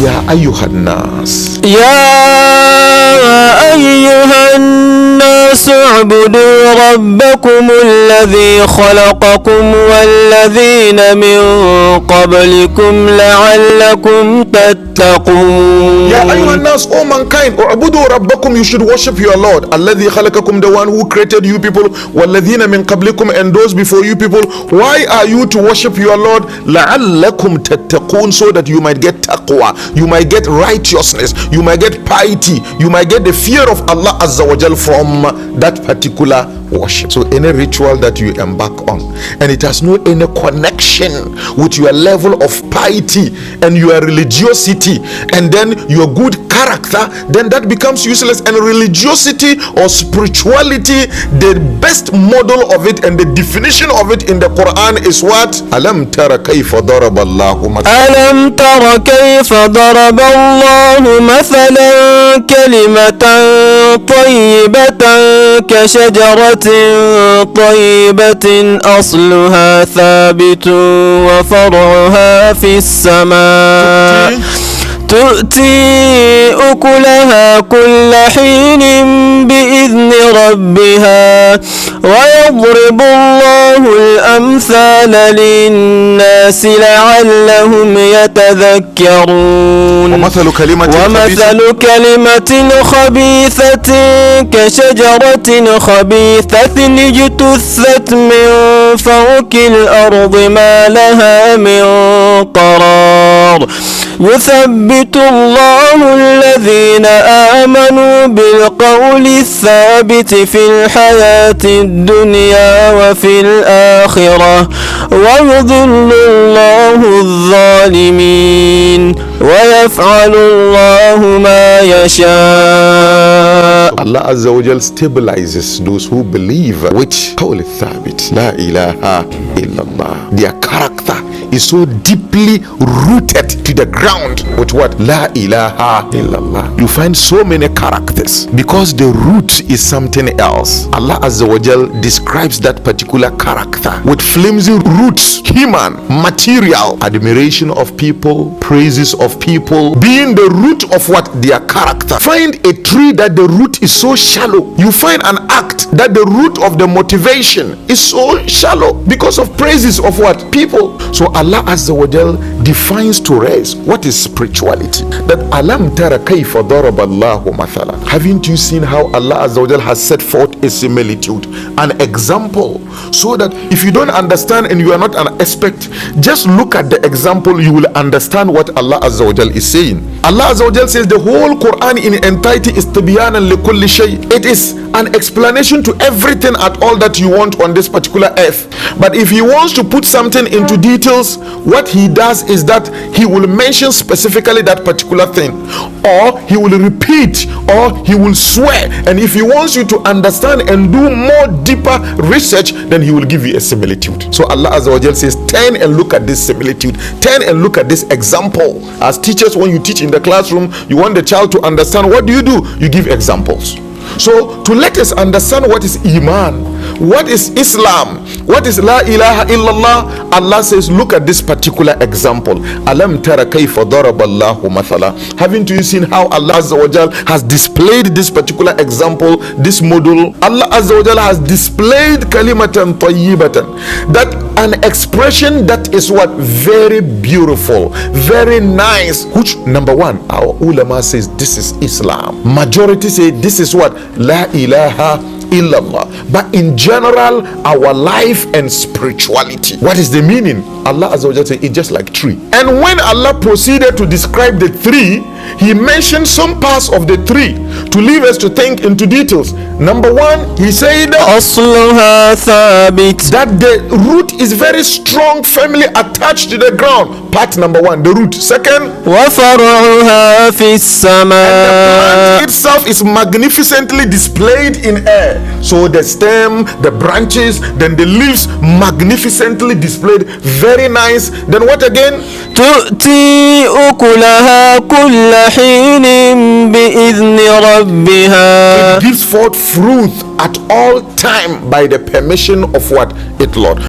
Ya ayyuhan nas. يا أيها الناس اعبدوا ربكم الذي خلقكم والذين من قبلكم لعلكم تتقون. Ya ayyuhan nas, O mankind, u'budu rabbakum, you should worship your Lord. Alladhi khalaqakum, the one who created you people, walladhina min qablikum, and those before you people. Why are you to worship your Lord? La'allakum tattaqun, so that you might get taqwa, you might get righteousness, you might get piety, you might get the fear of Allah Azza wa Jal from that particular worship. So any ritual that you embark on and it has no any connection with your level of piety and your religiosity and then your good character, then that becomes useless. And religiosity or spirituality, the best model of it and the definition of it in the Quran is what? Alam tara kayfa daraba Allahu mathalan. ألم تر كيف ضرب الله مثلا كلمة طيبة كشجرة طيبة أصلها ثابت وفرعها في السماء تؤتي أكلها كل حين بإذن ربها ويضرب الله الأمثال للناس لعلهم يتذكرون. ومثل كلمة خبيثة كشجرة خبيثة اجتثت من فوق الأرض ما لها من قرار. يثبت الله الذين آمنوا بالقول الثابت في الحياة الدنيا وفي الآخرة ويضل الله الظالمين ويفعل الله ما يشاء. Allah Azza wa Jal stabilizes those who believe which قول الثابت لا إله إلا الله. Their character is so deeply rooted to the ground with what? La ilaha illallah. You find so many characters because the root is something else. Allah Azza wa Jal describes that particular character with flimsy roots, human, material, admiration of people, praises of people, being the root of what? Their character. Find a tree that the root is so shallow. You find an act that the root of the motivation is so shallow because of praises of what? People. So Allah Azza wa Jal defines to us what is spirituality. That alam tara kayfa daraba Allahu mathala. Haven't you seen how Allah Azza wa Jal has set forth a similitude, an example, so that if you don't understand and you are not an expert, just look at the example, you will understand what Allah Azza wa Jal is saying. Allah Azza wa Jal says the whole Quran in entirety is tibyanan li kulli shay. It is an explanation to everything at all that you want on this particular earth. But if he wants to put something into details, what he does is that he will mention specifically that particular thing, or he will repeat, or he will swear. And if he wants you to understand and do more deeper research, then he will give you a similitude. So Allah Azza wa Jal says, turn and look at this similitude, turn and look at this example. As teachers, when you teach in the classroom, you want the child to understand, what do? You give examples. So to let us understand what is Iman, what is Islam, what is La ilaha illallah, Allah says, look at this particular example. Alam tara kayfa daraba Allahu mathala. Haven't you seen how Allah Azza wa Jal has displayed this particular example, this model? Allah Azza wa Jal has displayed kalimatan tayyibatan, that an expression that is what? Very beautiful, very nice, which number one, our ulama says this is Islam. Majority say this is what? La ilaha illallah. But in general, our life and spirituality, what is the meaning? Allah Azza wa Jalla said it's just like tree. And when Allah proceeded to describe the tree, he mentioned some parts of the tree to leave us to think into details. Number one, he said أصلها ثابت, that the root is very strong, firmly attached to the ground. Part number one, the root. Second, وفرعها في السماء, and the plant itself is magnificently displayed in air. So the stem, the branches, then the leaves, magnificently displayed, very nice. Then what again? تؤتي أكلها كل حين بإذن ربها, It gives forth fruit at all time by the permission of what? It Lord.